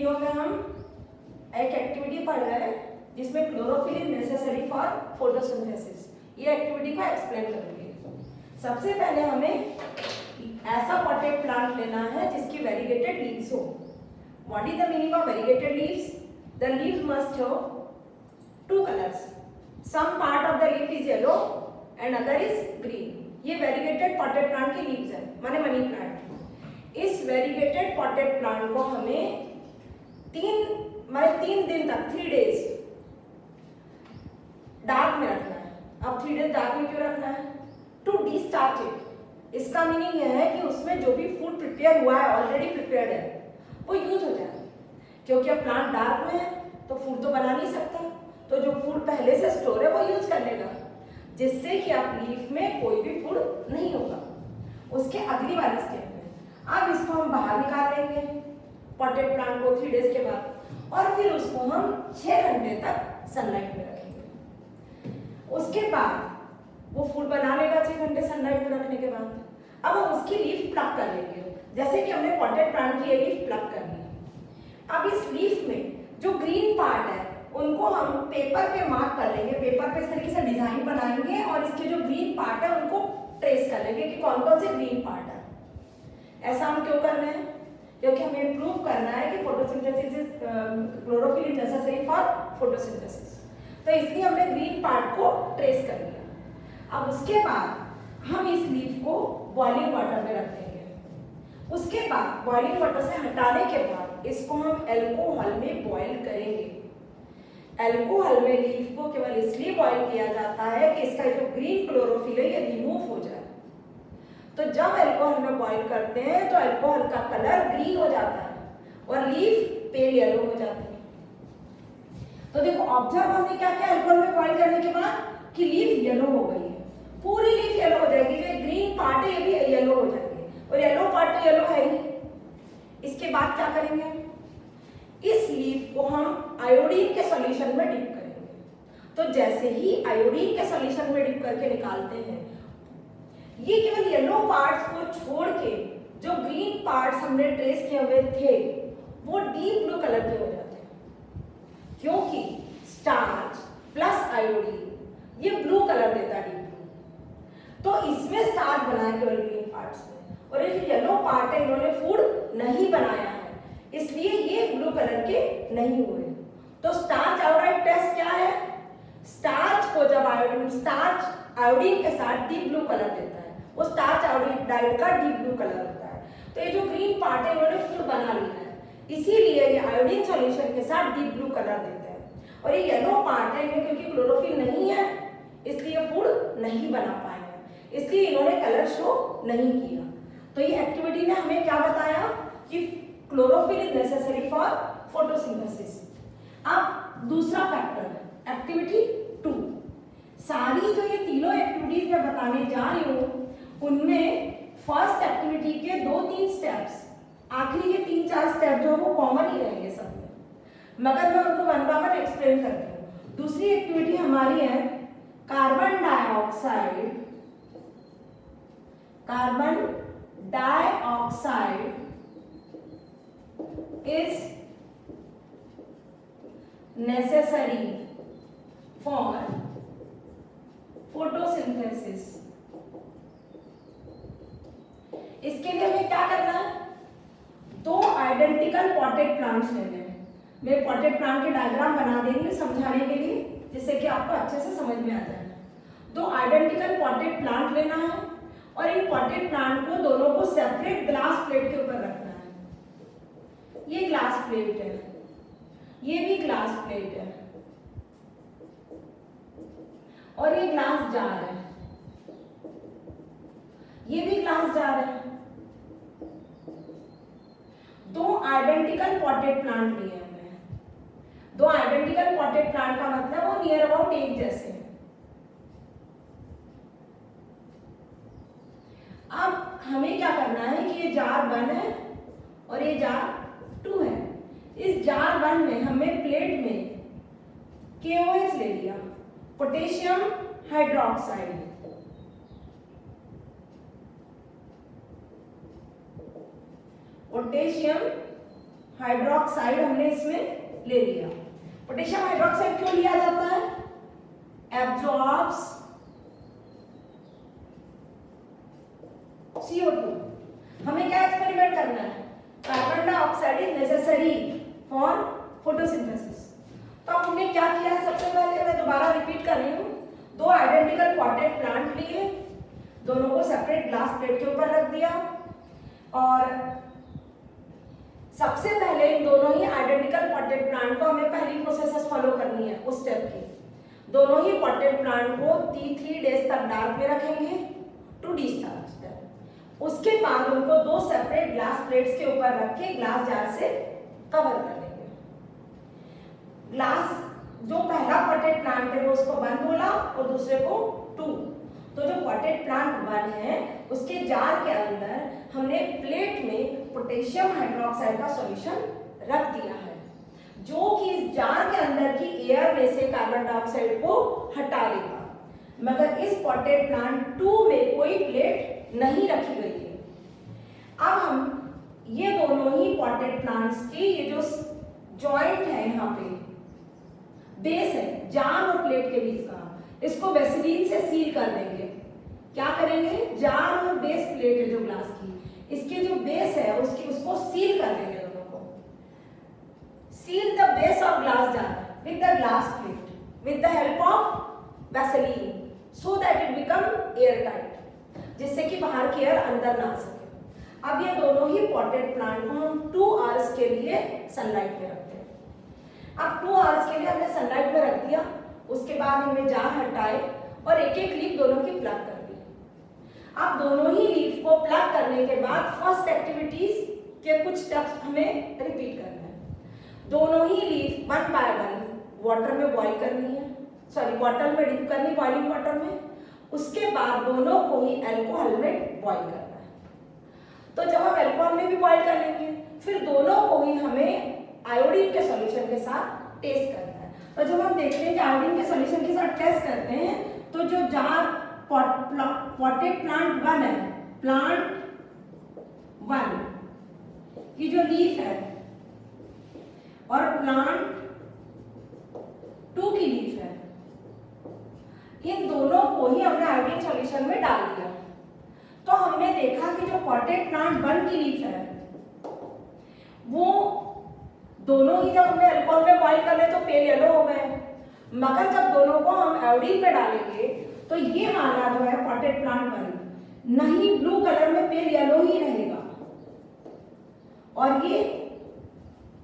Video में हम एक एक्टिविटी पढ़ रहे हैं जिसमें chlorophyll is necessary for photosynthesis. ये एक्टिविटी को एक्सप्लेन करेंगे। सबसे पहले हमें ऐसा पॉटेड प्लांट लेना है जिसकी वेरीगेटेड लीव्स हो। What is the meaning of variegated leaves? The leaves must show two colours, some part of the leaf is yellow and other is green. ये वेरीगेटेड पॉटेड प्लांट की leaves है, माने money plant. इस variegated potted plant को हमें 3 दिन तक 3 days dark में रखना है। अब 3 डेज डार्क में क्यों रखना है? To disturb it. इसका मीनिंग यह है कि उसमें जो भी फूड प्रिपेयर हुआ है, ऑलरेडी प्रिपेयर्ड है, वो यूज हो जाए। क्योंकि अब प्लांट डार्क में है तो फूड तो बना नहीं सकता, तो जो फूड पहले से स्टोर है वो यूज कर लेगा, जिससे कि आप लीफ में कोई भी फूड नहीं होगा। उसके अगली वाली स्टेप में अब इसको हम बाहर निकाल लेंगे पॉटेड प्लांट को 3 डेज के बाद, और फिर उसको हम 6 घंटे तक सनलाइट में रखेंगे। उसके बाद वो फूड बना लेगा 6 घंटे सनलाइट में रखने के बाद। अब हम उसकी लीफ प्लग कर लेंगे, जैसे कि हमने पॉटेड प्लांट की ये लीफ प्लग कर ली। अब इस लीफ में जो ग्रीन पार्ट है उनको हम पेपर पे मार्क कर लेंगे। पेपर पे इस तरीके से डिजाइन बनाएंगे और इसके जो ग्रीन पार्ट है उनको ट्रेस कर लेंगे कि कौन कौन से ग्रीन पार्ट है। ऐसा हम क्यों कर रहे हैं? क्योंकि हमें प्रूव करना है कि photosynthesis is chlorophyll is necessary for photosynthesis. तो इसलिए हमने ग्रीन पार्ट को ट्रेस कर लिया। अब उसके बाद हम इस लीफ को बॉइलिंग वाटर में रख देंगे। उसके बाद बॉइलिंग वाटर से हटाने के बाद इसको हम एल्कोहल में बॉईल करेंगे। एल्कोहल में लीफ को केवल इसलिए बॉईल किया जाता है कि इसका जो ग्रीन क्लोरोफिल है ये रिमूव हो जाए। तो जब एल्कोहल में बॉईल करते हैं तो एल्कोहल का कलर ग्रीन हो जाता है और लीफ पेल येलो हो जाती है। तो देखो ऑब्जर्व हमने क्या किया एल्कोहल में बॉईल करने के बाद कि लीफ येलो हो गई है, पूरी लीफ येलो हो जाएगी। जो ग्रीन पार्ट है ये भी येलो हो जाएंगे और येलो पार्ट तो येलो है ही। इसके बाद क्या करेंगे? इस लीफ को हम आयोडीन के सॉल्यूशन में डिप करेंगे। तो जैसे ही आयोडीन के सॉल्यूशन में डिप करके निकालते हैं, ये केवल येलो पार्ट्स को छोड़ के जो ग्रीन पार्ट्स हमने ट्रेस किए हुए थे वो डीप ब्लू कलर के हो जाते हैं, क्योंकि स्टार्च प्लस आयोडीन ये ब्लू कलर देता है, डीप ब्लू। तो इसमें स्टार्च बना है केवल ग्रीन पार्ट्स में, और ये जो येलो पार्ट है इन्होंने फूड नहीं बनाया है, इसलिए ये ब्लू कलर के नहीं हुए। तो स्टार्च आयोडाइड टेस्ट क्या है? स्टार्च को जब आयोडीन के साथ डीप ब्लू कलर देता है, वो स्टार्च आयोडाइड का डीप ब्लू कलर होता है। तो ये जो ग्रीन पार्ट है इन्होंने फूड बना लिया है, इसीलिए ये आयोडीन सॉल्यूशन के साथ डीप ब्लू कलर देता है। और ये येलो पार्ट है, इनमें क्योंकि क्लोरोफिल नहीं है इसलिए फूड नहीं बना पाए हैं, इसलिए इन्होंने कलर शो नहीं किया। तो ये एक्टिविटी ने हमें क्या बताया कि chlorophyll is necessary for photosynthesis. अब दूसरा फैक्टर एक्टिविटी 2। सारी जो ये तीनों एक्टिविटीज मैं बताने जा रही हूँ उनमें फर्स्ट एक्टिविटी के 2-3 स्टेप्स, आखिरी के 3-4 स्टेप जो वो कॉमन ही रहेंगे सब में, मगर मैं उनको वन बाय वन एक्सप्लेन करती हूँ। दूसरी एक्टिविटी हमारी है carbon dioxide is necessary for photosynthesis। इसके लिए हमें क्या करना है? 2 आइडेंटिकल पॉटेड प्लांट्स लेने हैं। मैं पॉटेड प्लांट के डायग्राम बना देंगी समझाने के लिए, जिससे कि आपको अच्छे से समझ में आ जाए। 2 आइडेंटिकल पॉटेड प्लांट लेना है और इन पॉटेड प्लांट को दोनों को सेपरेट ग्लास प्लेट के ऊपर रखना है। ये ग्लास प्लेट है, ये भी ग्लास प्लेट है, और ये ग्लास जार है, ये भी ग्लास जार है। 2 आइडेंटिकल पॉटेड प्लांट लिए हमने। 2 आइडेंटिकल पॉटेड प्लांट का मतलब वो नियर अबाउट एक जैसे हैं। अब हमें क्या करना है कि ये जार 1 है और ये जार 2 है। इस जार 1 में हमें प्लेट में KOH ले लिया, पोटेशियम हाइड्रोक्साइड। पोटेशियम हाइड्रोक्साइड हमने इसमें ले लिया। पोटेशियम हाइड्रोक्साइड क्यों लिया जाता है? Absorbs CO2। हमें क्या एक्सपेरिमेंट करना है? Carbon dioxide is necessary for photosynthesis. तो हमने क्या किया? सबसे पहले मैं दोबारा रिपीट कर रही हूँ, दो आइडेंटिकल पॉटेड प्लांट लिए, दोनों को सेपरेट ग्लास प्लेट के ऊपर रख दिया और सबसे पहले इन दोनों ही आइडेंटिकल पॉटेड प्लांट को हमें पहली प्रोसेस फॉलो करनी है उस स्टेप की। दोनों ही पॉटेड प्लांट को 3 डेज तक डार्क में रखेंगे टू डिस्चार्ज। उसके बाद उनको दो सेपरेट ग्लास प्लेट्स के ऊपर रख के ग्लास जार से कवर कर देंगे। ग्लास जो पहला पॉटेड प्लांट है वो उसको 1 बोला और दूसरे को 2। तो जो पॉटेड प्लांट 1 है उसके जार के अंदर हमने प्लेट में पोटेशियम हाइड्रोक्साइड का सॉल्यूशन रख दिया है, जो कि इस जार के अंदर की एयर में से कार्बन डाइऑक्साइड को हटा देगा। मगर इस पॉटेड प्लांट 2 में कोई प्लेट नहीं रखी गई है। अब हम ये दोनों ही पॉटेड प्लांट्स की ये जो जॉइंट है, यहाँ पे बेस है जार और प्लेट के बीच का, इसको वेसलीन से सील कर देंगे। क्या करेंगे? जार और बेस प्लेट है जो ग्लास की, इसके जो बेस है उसको सील कर देंगे दोनों को। Seal the base of glass jar with the glass plate with the help of Vaseline so that it become air tight, जिससे कि बाहर की एयर अंदर ना आ सके। अब ये दोनों ही पॉटेड प्लांट को हम 2 आवर्स के लिए सनलाइट में रखते हैं। अब 2 आवर्स के लिए हमने सनलाइट में रख दिया, उसके बाद हमने जार हटाए और एक एक लीफ दोनों की प्लग कर दी। अब दोनों ही लीफ को प्लग करने के बाद फर्स्ट एक्टिविटीज के कुछ स्टेप्स हमें रिपीट करना है। दोनों ही लीफ 1 बाय 1 वाटर में बॉईल करनी है, सॉरी वाटर में डिप करनी, बॉइलिंग वाटर में। उसके बाद दोनों को ही अल्कोहल में बॉईल करना है। तो जब हम अल्कोहल में भी बॉईल कर लेंगे, फिर दोनों को ही हमें आयोडीन के सॉल्यूशन के साथ टेस्ट करना है। तो जब हम देखते हैं कि आयोडीन के सॉल्यूशन के साथ टेस्ट करते हैं, तो जो जार पॉटेड प्लांट 1 है, प्लांट 1 की जो लीफ है और प्लांट 2 की लीफ है, इन दोनों को ही हमने आयोडीन सॉल्यूशन में डाल दिया। तो हमने देखा कि जो पॉटेड प्लांट 1 की लीफ है वो दोनों ही जब हमने अल्कोहल में बॉईल कर ले तो पेल येलो हो गए, मगर जब दोनों को हम आयोडीन में डालेंगे तो ये वाला जो है पॉटेड प्लांट 1 नहीं ब्लू कलर में पेल येलो ही रहेगा और ये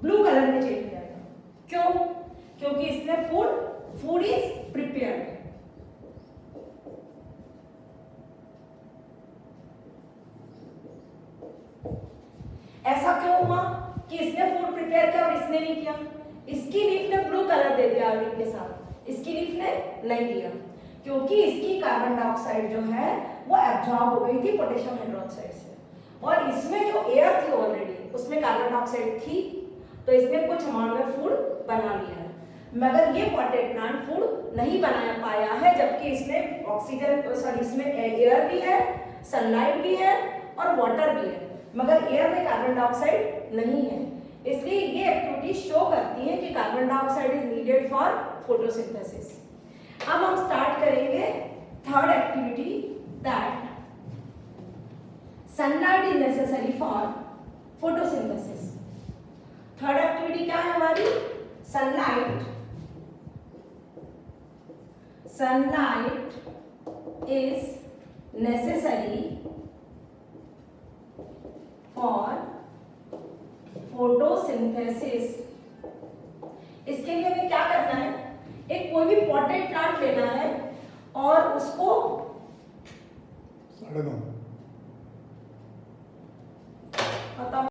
ब्लू कलर में चेंज हो जाएगा। क्यों? क्योंकि इसमें फूड इज प्रिपेयर्ड। ऐसा क्यों हुआ कि इसने फूड प्रिपेयर किया और इसने नहीं किया? इसकी लीफ ने ब्लू कलर दे दिया आयोडीन के साथ, इसकी लीफ ने नहीं दिया, क्योंकि इसकी कार्बन डाइऑक्साइड जो है वो एब्जॉर्ब हो गई थी पोटेशियम हाइड्रोक्साइड से, और इसमें जो एयर थी ऑलरेडी उसमें कार्बन डाइऑक्साइड थी, तो इसने कुछ अमाउंट में फूड बना लिया है। मगर ये पॉटेड प्लांट फूड नहीं बना पाया है, जबकि इसमें ऑक्सीजन सॉरी इसमें एयर भी है, सनलाइट भी है और वाटर भी है, मगर एयर में कार्बन डाइऑक्साइड नहीं है। इसलिए ये एक्टिविटी शो करती है कि carbon dioxide is needed for photosynthesis. अब हम स्टार्ट करेंगे third activity, that sunlight is necessary for photosynthesis. Third activity क्या है हमारी? Sunlight is necessary for photosynthesis. इसके लिए हमें क्या करना है? एक कोई भी पॉटेड प्लांट लेना है और उसको 9:30